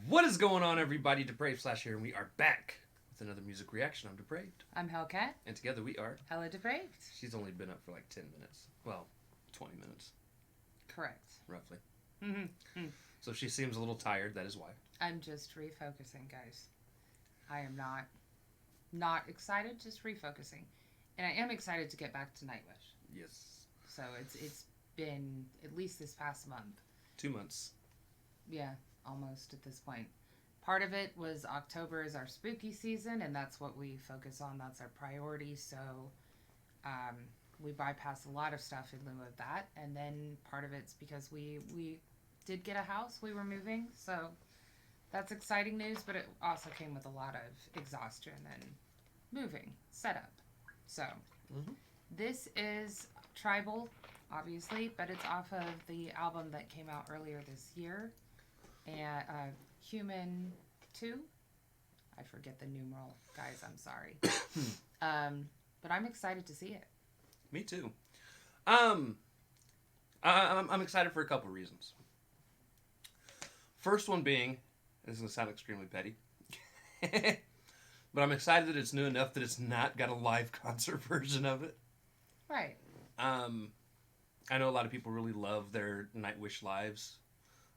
What is going on, everybody? Depraved Slash here, and we are back with another music reaction. I'm Depraved. I'm Hellcat. And together we are HellaDepraved. She's only been up for like 10 minutes. Well, 20 minutes. Correct. Roughly. Mm-hmm. So she seems a little tired, that is why. I'm just refocusing, guys. I am not excited, just refocusing. And I am excited to get back to Nightwish. Yes. So it's been at least this past month. 2 months. Yeah, almost at this point. Part of it was October is our spooky season, and that's what we focus on. That's our priority. So we bypass a lot of stuff in lieu of that. And then part of it's because we did get a house. We were moving. So that's exciting news, but it also came with a lot of exhaustion and moving, setup. So This is Tribal, obviously, but it's off of the album that came out earlier this year. And Human 2. I forget the numeral, guys. I'm sorry. But I'm excited to see it. Me too. I'm excited for a couple reasons. First one being, this is going to sound extremely petty, but I'm excited that it's new enough that it's not got a live concert version of it. Right. I know a lot of people really love their Nightwish lives,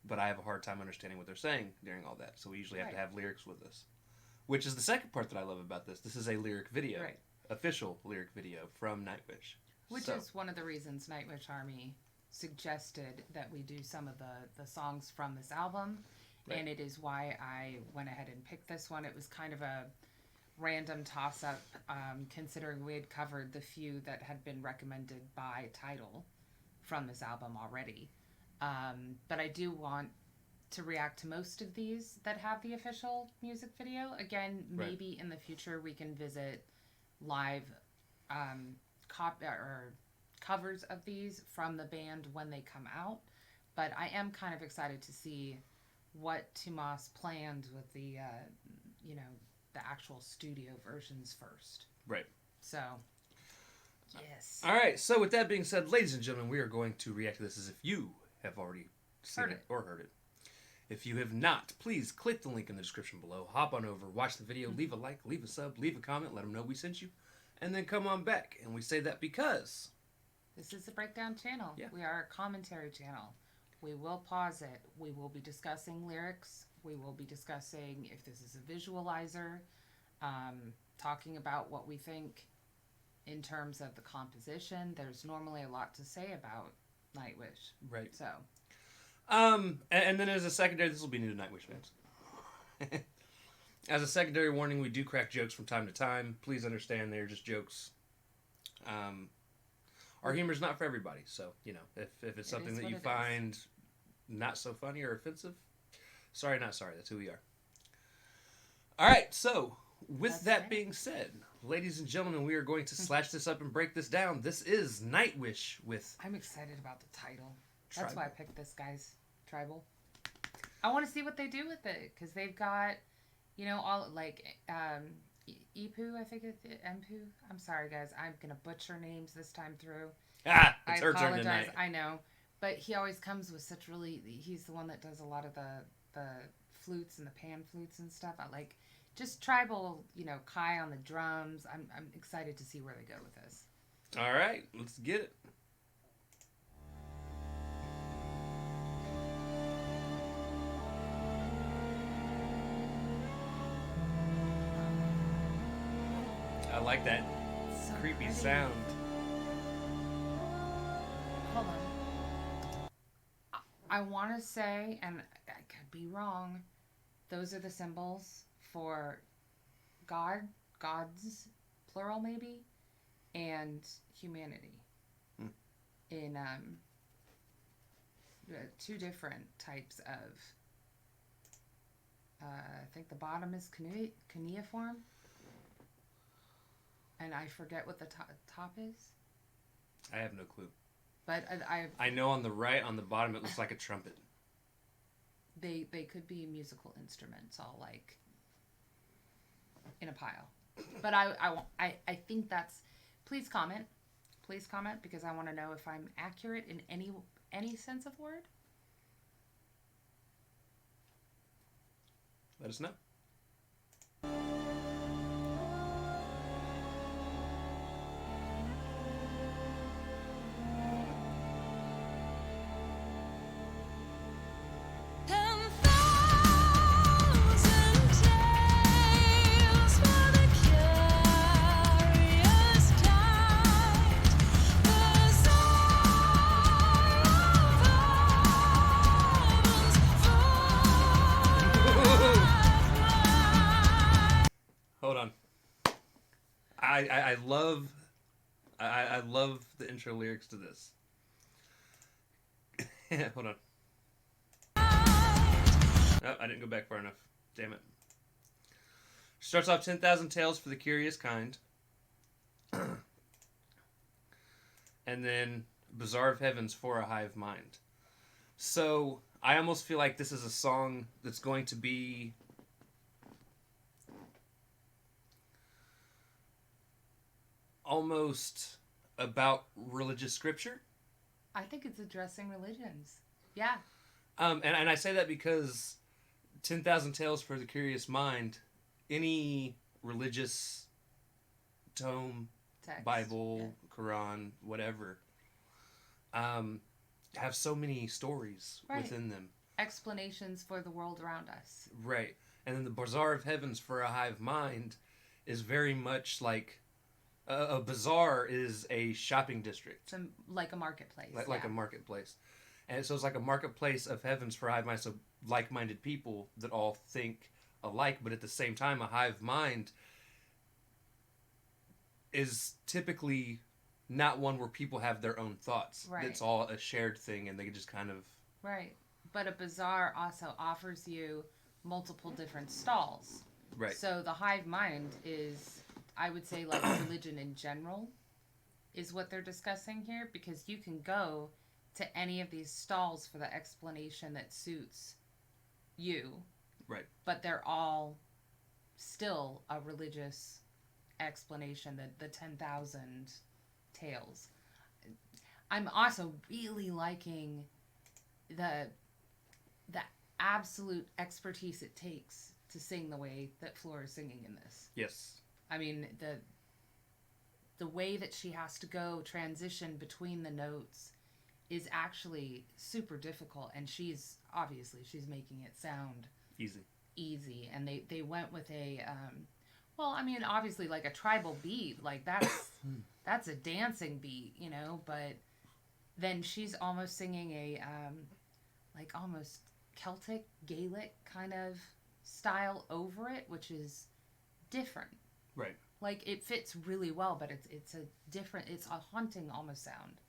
but I have a hard time understanding what they're saying during all that. So we usually have to have lyrics with us, which is the second part that I love about this. This is a lyric video, official lyric video from Nightwish. Which is one of the reasons Nightwish Army suggested that we do some of the songs from this album. Right. And it is why I went ahead and picked this one. It was kind of a random toss-up, considering we had covered the few that had been recommended by Tidal from this album already. But I do want to react to most of these that have the official music video. Again, maybe in the future we can visit live covers of these from the band when they come out. But I am kind of excited to see what Tomas planned with the actual studio versions first. Right. So, yes. All right. So with that being said, ladies and gentlemen, we are going to react to this as if you have already seen it or heard it. If you have not, please click the link in the description below. Hop on over, watch the video, leave a like, leave a sub, leave a comment, let them know we sent you, and then come on back. And we say that because this is a breakdown channel. Yeah. We are a commentary channel. We will pause it. We will be discussing lyrics. We will be discussing if this is a visualizer, talking about what we think in terms of the composition. There's normally a lot to say about Nightwish. Right. So. And then as a secondary, this will be new to Nightwish fans. As a secondary warning, we do crack jokes from time to time. Please understand they're just jokes. Our humor's not for everybody, so, if it's something that you find not so funny or offensive, sorry, not sorry. That's who we are. All right, so with that being said, ladies and gentlemen, we are going to slash this up and break this down. This is Nightwish with... I'm excited about the title. That's why I picked this, guys. Tribal. I want to see what they do with it, because they've got, all, like, Ipu, I think it's Empu. I'm sorry, guys. I'm going to butcher names this time through. It's her turn tonight. I know. But he always comes with such really... He's the one that does a lot of the flutes and the pan flutes and stuff. I like... Just Tribal, Kai on the drums. I'm excited to see where they go with this. All right. Let's get it. I like that creepy sound. Hold on. I want to say, and I could be wrong, those are the symbols for God, gods, plural maybe, and humanity. In two different types of, I think the bottom is cuneiform. And I forget what the top is. I have no clue. But I know on the right, on the bottom, it looks like a trumpet. They could be musical instruments, all like in a pile. But I think that's. Please comment please comment because I want to know if I'm accurate in any sense of word. Let us know. Hold on. I love the intro lyrics to this. Hold on. Oh, I didn't go back far enough. Damn it. Starts off 10,000 tales for the curious kind. And then Bazaar of Heavens for a hive mind. So I almost feel like this is a song that's going to be almost about religious scripture. I think it's addressing religions. Yeah. And I say that because 10,000 Tales for the Curious Mind, any religious tome, Text, Bible, Quran, whatever, have so many stories within them. Explanations for the world around us. Right. And then the Bazaar of Heavens for a hive mind is very much like a bazaar is a shopping district. It's like a marketplace. Like a marketplace. And so it's like a marketplace of heavens for hive minds, so like-minded people that all think alike, but at the same time, a hive mind is typically not one where people have their own thoughts. Right. It's all a shared thing, and they just kind of... Right. But a bazaar also offers you multiple different stalls. Right. So the hive mind is, I would say, like religion in general is what they're discussing here, because you can go to any of these stalls for the explanation that suits you. Right. But they're all still a religious explanation, the 10,000 tales. I'm also really liking the absolute expertise it takes to sing the way that Flora is singing in this. Yes. I mean, the way that she has to go transition between the notes is actually super difficult, and she's making it sound easy. And they went with a well, I mean, obviously like a tribal beat, like that's a dancing beat, you know, but then she's almost singing a like almost Celtic, Gaelic kind of style over it, which is different. Right. Like it fits really well, but it's a haunting almost sound.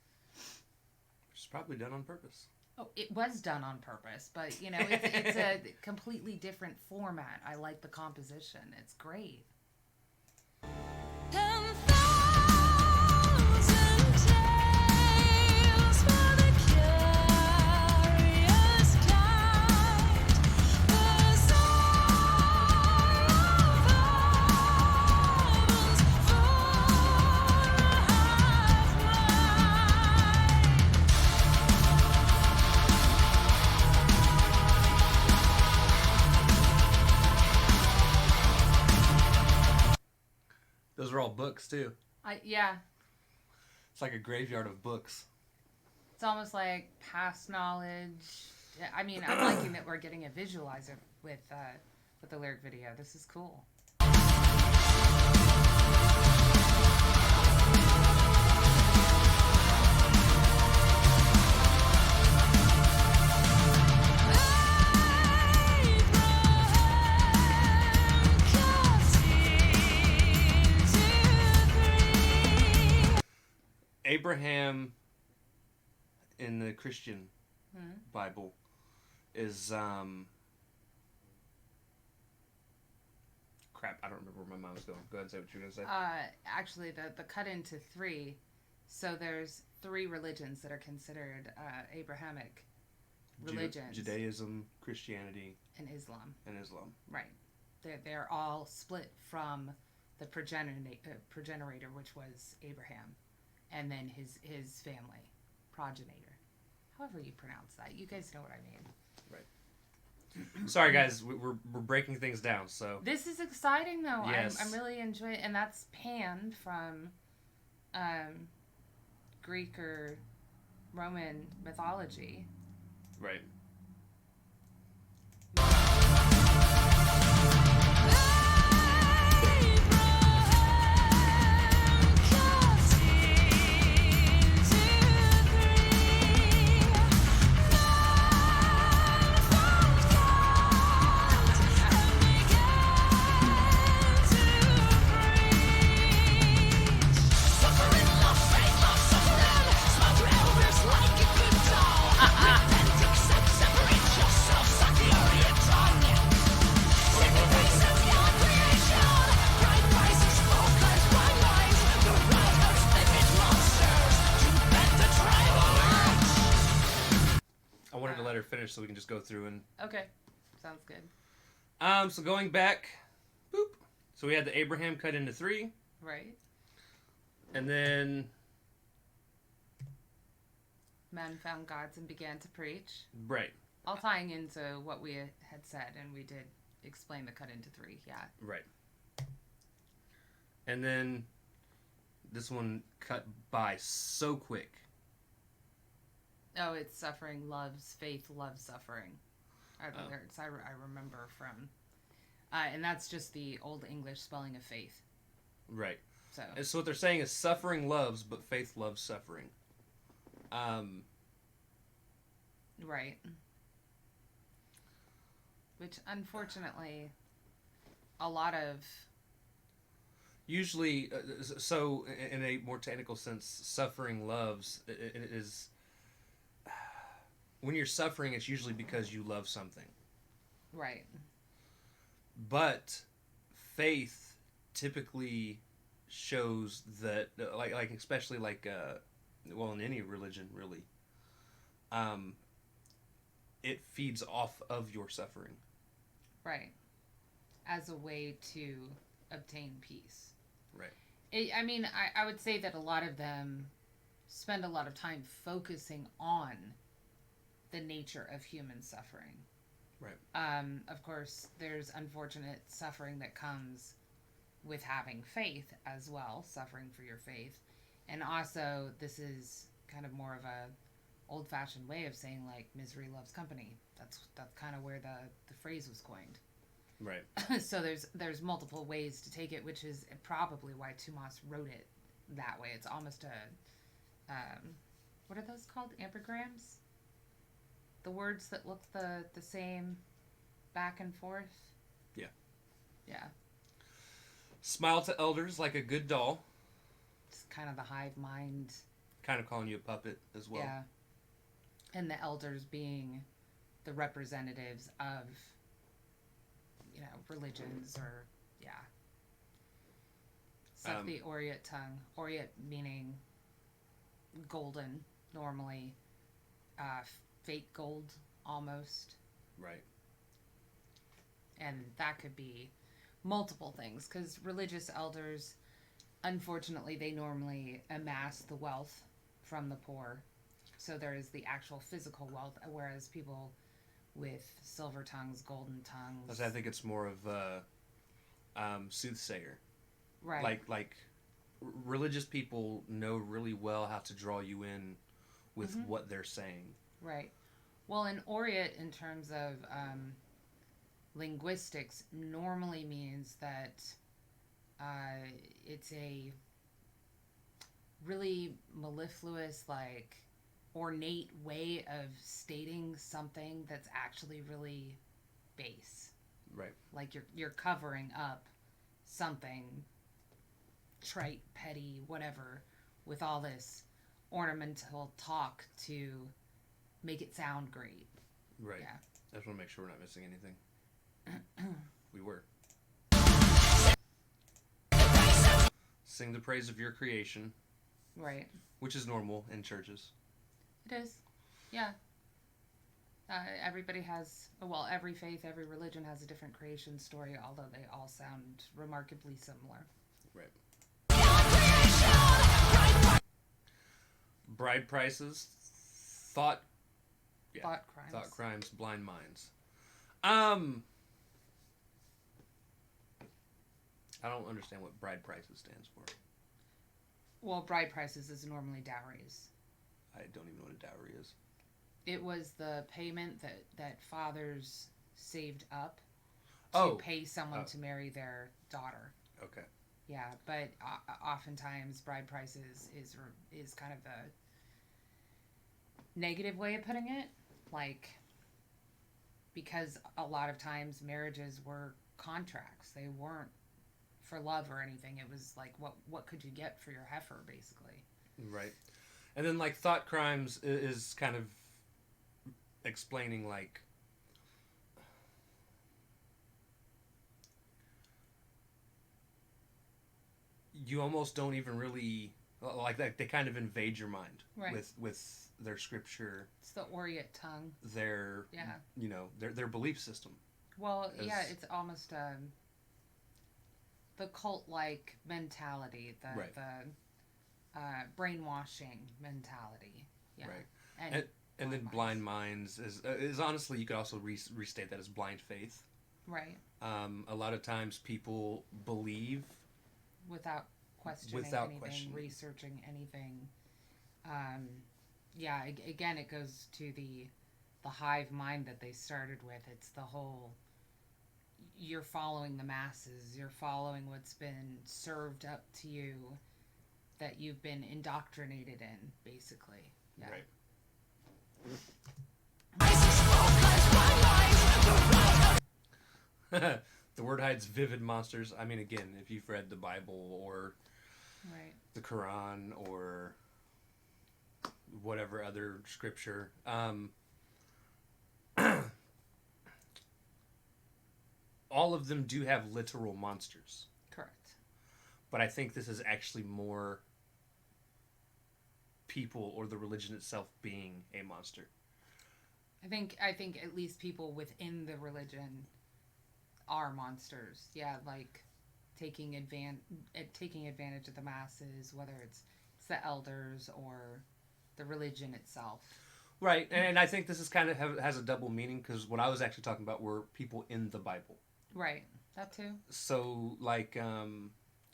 Which is probably done on purpose. Oh, it was done on purpose, but you know, it's a completely different format. I like the composition. It's great. Those are all books, too. Yeah. It's like a graveyard of books. It's almost like past knowledge. I mean, I'm liking that we're getting a visualizer with the lyric video. This is cool. Abraham in the Christian Bible is crap. I don't remember where my mind was going. Go ahead and say what you're gonna say. Actually, the cut into 3. So there's 3 religions that are considered Abrahamic religions: Judaism, Christianity, and Islam. Right. They're all split from the progenitor, which was Abraham. and then his family, progenitor, however you pronounce that. You guys know what I mean. Right. Sorry, guys, we're breaking things down. So this is exciting, though. Yes. I'm really enjoying it, and that's Pan from Greek or Roman mythology. Right. Finish so we can just go through and okay, sounds good. So going back, boop. So we had the Abraham cut into 3, right? And then men found gods and began to preach, right? All tying into what we had said, and we did explain the cut into 3, yeah, right. And then this one cut by so quick. Oh, it's suffering loves faith, loves suffering. Are the lyrics I remember from. And that's just the Old English spelling of faith. Right. So what they're saying is suffering loves, but faith loves suffering. Right. Which, unfortunately, a lot of... Usually, so in a more technical sense, suffering loves, it is... When you're suffering, it's usually because you love something. Right. But faith typically shows that, like especially well, in any religion, really, it feeds off of your suffering. Right. As a way to obtain peace. Right. I would say that a lot of them spend a lot of time focusing on the nature of human suffering. Right. Of course, there's unfortunate suffering that comes with having faith as well, suffering for your faith. And also, this is kind of more of a old-fashioned way of saying, like, misery loves company. That's kind of where the phrase was coined. Right. So there's multiple ways to take it, which is probably why Tomas wrote it that way. It's almost a, what are those called? Ambigrams? The words that look the same back and forth? Yeah. Yeah. Smile to elders like a good doll. It's kind of the hive mind. Kind of calling you a puppet as well. Yeah. And the elders being the representatives of, religions or, yeah. Suck the aureate tongue. Aureate meaning golden, normally. Fake gold, almost. Right. And that could be multiple things, because religious elders, unfortunately, they normally amass the wealth from the poor. So there is the actual physical wealth, whereas people with silver tongues, golden tongues... I think it's more of a soothsayer. Right. Like religious people know really well how to draw you in with what they're saying. Right. Well, an aureate, in terms of linguistics, normally means that it's a really mellifluous, ornate way of stating something that's actually really base. Right. Like you're covering up something trite, petty, whatever, with all this ornamental talk to make it sound great. Right. Yeah. I just want to make sure we're not missing anything. We were. Sing the praise of your creation. Right. Which is normal in churches. It is. Yeah. Everybody has, every faith, every religion has a different creation story, although they all sound remarkably similar. Right. bride prices, thought crimes. thought crimes, blind minds. I don't understand what bride prices stands for. Well, bride prices is normally dowries. I don't even know what a dowry is. It was the payment that fathers saved up to pay someone to marry their daughter. Okay. Yeah, but oftentimes bride prices is kind of the negative way of putting it, like, because a lot of times marriages were contracts. They weren't for love or anything. It was like, what could you get for your heifer, basically. Right. And then, like, thought crimes is kind of explaining, like, you almost don't even really, like, that they kind of invade your mind, right, with their scripture. It's the Orient tongue. Their their belief system. Well, it's almost the cult-like mentality, the brainwashing mentality. Yeah. Right. And then blind minds is honestly, you could also restate that as blind faith. Right. A lot of times people believe without questioning anything, researching anything. Again, it goes to the hive mind that they started with. It's the whole, you're following the masses, you're following what's been served up to you, that you've been indoctrinated in, basically. Yeah. Right. The word hides vivid monsters. I mean, again, if you've read the Bible or the Quran or whatever other scripture, all of them do have literal monsters. Correct. But I think this is actually more people or the religion itself being a monster. I think at least people within the religion are monsters. Yeah, like taking advantage of the masses, whether it's the elders or the religion itself. Right, and I think this is kind of has a double meaning, because what I was actually talking about were people in the Bible. Right, that too. So, like Cain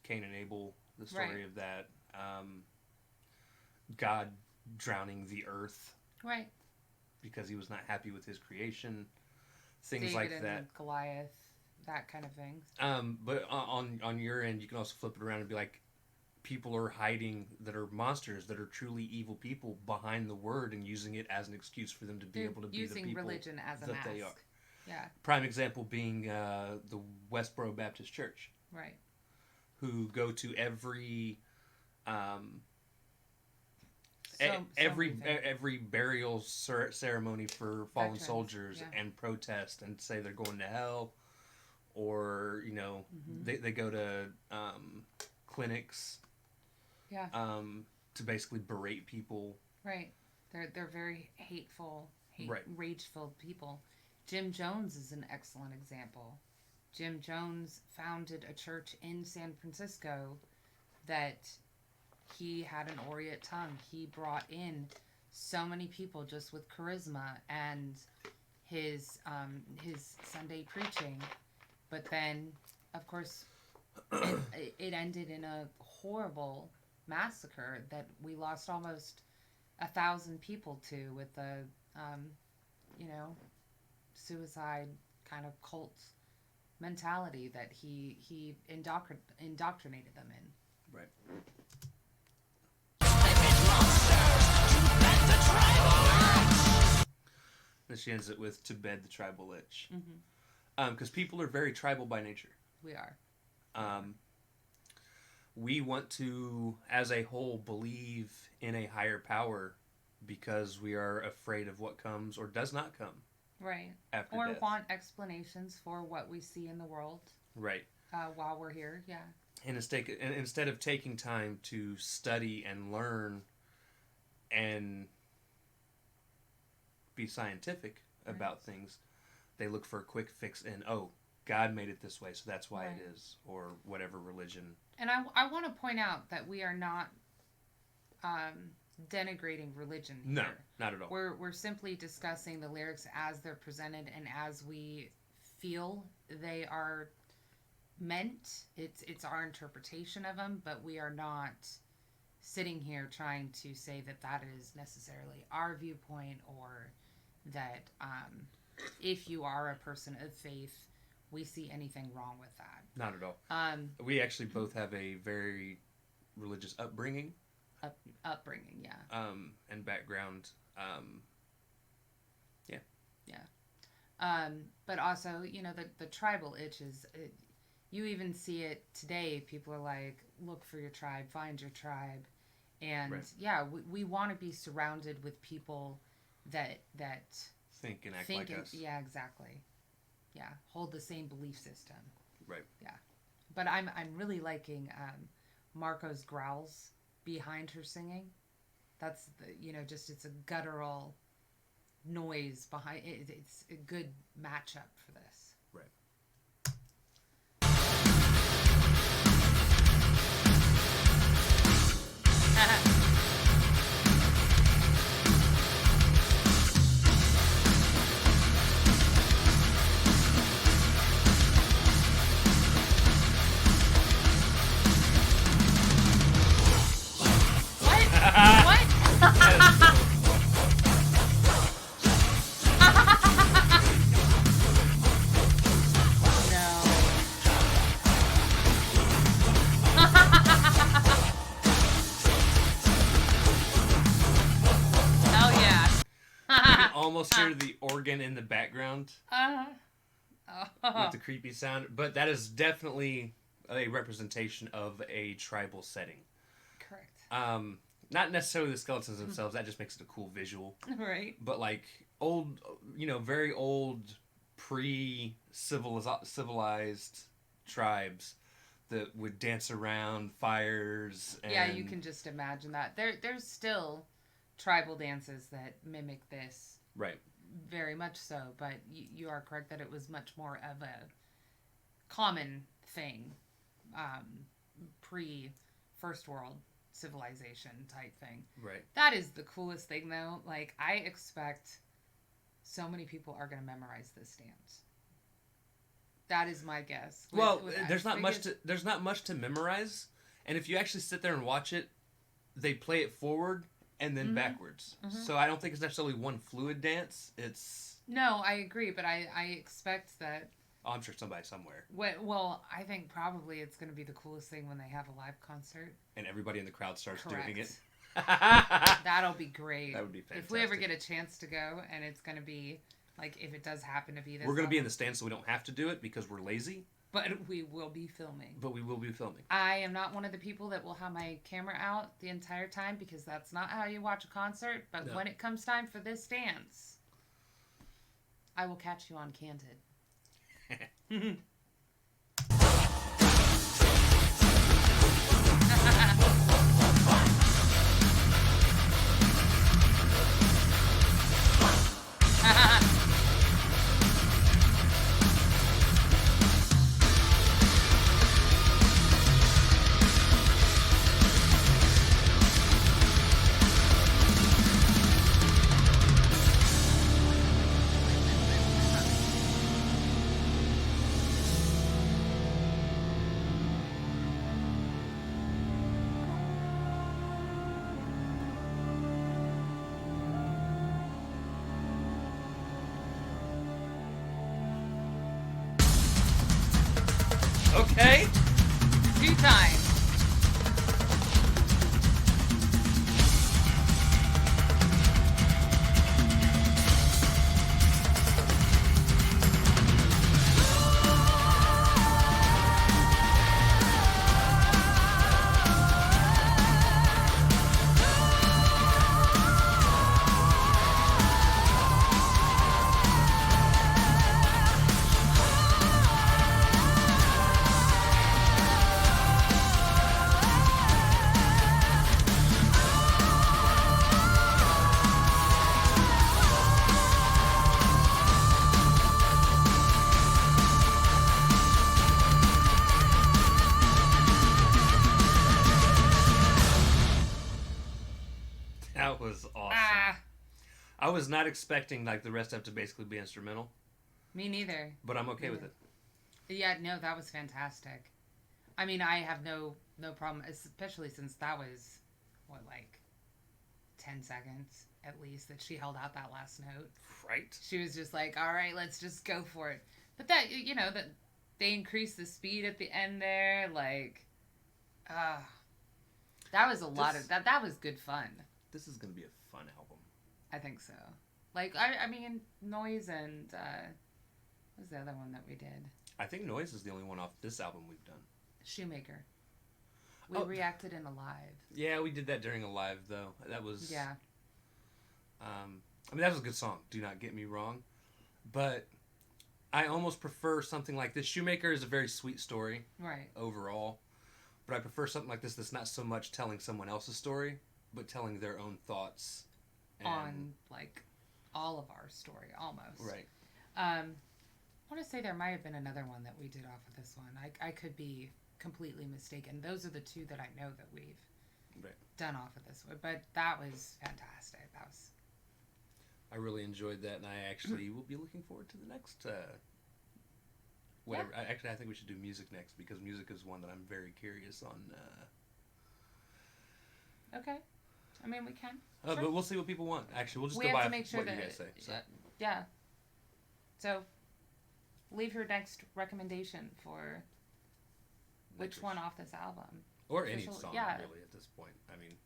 and Abel, the story of that. God drowning the earth. Right. Because he was not happy with his creation. Things David like and that. Goliath, that kind of thing. But on your end, you can also flip it around and be like, people are hiding that are monsters, that are truly evil people behind the word, and using it as an excuse for them to be able to be the people using religion as a mask. They are. Yeah. Prime example being the Westboro Baptist Church. Right. Who go to every burial ceremony for fallen veterans, soldiers, and protest and say they're going to hell, or they go to clinics, to basically berate people. Right. They're very hateful, rage-filled people. Jim Jones is an excellent example. Jim Jones founded a church in San Francisco that he had an Orient tongue. He brought in so many people just with charisma and his Sunday preaching. But then, of course, it ended in a horrible massacre that we lost almost 1,000 people to, with a, suicide kind of cult mentality that he indoctrinated them in. Right. And she ends it with, to bed the tribal itch. Because people are very tribal by nature. We are. We want to, as a whole, believe in a higher power because we are afraid of what comes or does not come. Right. After or death. Want explanations for what we see in the world. Right. While we're here, yeah. And instead of taking time to study and learn and be scientific about things, they look for a quick fix in, God made it this way, so that's why it is, or whatever religion. And I want to point out that we are not denigrating religion here. No, not at all. We're simply discussing the lyrics as they're presented and as we feel they are meant. It's our interpretation of them, but we are not sitting here trying to say that that is necessarily our viewpoint, or that if you are a person of faith, we see anything wrong with that. Not at all. We actually both have a very religious upbringing. Upbringing, yeah. And background. Yeah. Yeah. But also, you know, the tribal itch is, you even see it today. People are like, look for your tribe, find your tribe. And right. yeah, we want to be surrounded with people that think and act like us. Yeah, exactly. Yeah, hold the same belief system. Right. Yeah. But I'm really liking Marco's growls behind her singing. That's just it's a guttural noise behind it. It's a good matchup for this. Right. Almost hear the organ in the background with the creepy sound, but that is definitely a representation of a tribal setting. Correct. Not necessarily the skeletons themselves, that just makes it a cool visual. Right. But like old, very old pre-civilized tribes that would dance around fires. And... yeah, you can just imagine that. There's still tribal dances that mimic this. Right. Very much so, but you are correct that it was much more of a common thing, pre-first world civilization type thing. Right. That is the coolest thing, though. Like, I expect so many people are going to memorize this dance. That is my guess. There's not much to memorize, and if you actually sit there and watch it, they play it forward and then backwards. Mm-hmm. So I don't think it's necessarily one fluid dance. It's... No, I agree, but I expect that... Oh, I'm sure somebody somewhere. Well, I think probably it's going to be the coolest thing when they have a live concert. And everybody in the crowd starts doing it. That'll be great. That would be fantastic. If we ever get a chance to go, and it's going to be, like, if it does happen to be this... We're going to be in the stands so we don't have to do it because we're lazy. But we will be filming. I am not one of the people that will have my camera out the entire time because that's not how you watch a concert. But when it comes time for this dance, I will catch you on Candid. Okay. 2 times. I was not expecting like the rest of it to basically be instrumental. Me neither. But I'm okay with it. Yeah, no, that was fantastic. I mean, I have no problem, especially since that was what, like 10 seconds at least that she held out that last note. Right. She was just like, "All right, let's just go for it." But that, that they increased the speed at the end there, like, that was a lot of that. That was good fun. This is gonna be a fun album. I think so. Like, I mean, Noise and what was the other one that we did? I think Noise is the only one off this album we've done. Shoemaker. We reacted in a live. Yeah, we did that during a live though. That was yeah. I mean, that was a good song. Do not get me wrong, but I almost prefer something like this. Shoemaker is a very sweet story, right? Overall, but I prefer something like this that's not so much telling someone else's story, but telling their own thoughts on like all of our story almost. Right. I want to say there might have been another one that we did off of this one. I could be completely mistaken. Those are the two that I know that we've done off of this one. But that was fantastic. I really enjoyed that, and I actually will be looking forward to the next whatever. Yeah. I think we should do music next, because music is one that I'm very curious on. Okay. I mean, we can. Sure. But we'll see what people want. Actually, we'll just go by what you guys say. So. Yeah. So, leave your next recommendation for which one off this album. Or any song, really, at this point. I mean,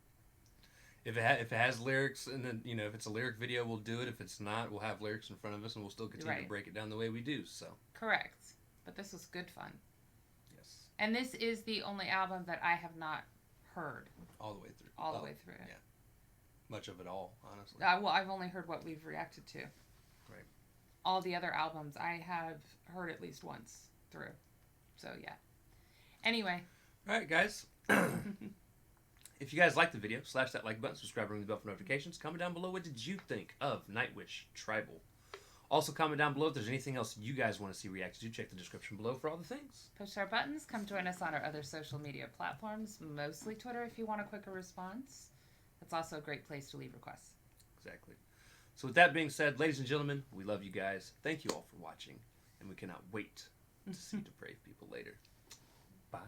if it has lyrics, and then, if it's a lyric video, we'll do it. If it's not, we'll have lyrics in front of us, and we'll still continue to break it down the way we do, so. Correct. But this was good fun. Yes. And this is the only album that I have not heard. All the way through. All the way through. Yeah. Much of it all, honestly. Well, I've only heard what we've reacted to. Right. All the other albums I have heard at least once through. So, yeah. Anyway. All right, guys. If you guys liked the video, slash that like button, subscribe, ring the bell for notifications. Comment down below, what did you think of Nightwish Tribal? Also, comment down below if there's anything else you guys want to see reacted to. Check the description below for all the things. Push our buttons. Come join us on our other social media platforms, mostly Twitter if you want a quicker response. That's also a great place to leave requests. Exactly. So with that being said, ladies and gentlemen, we love you guys. Thank you all for watching, and we cannot wait to see depraved people later. Bye.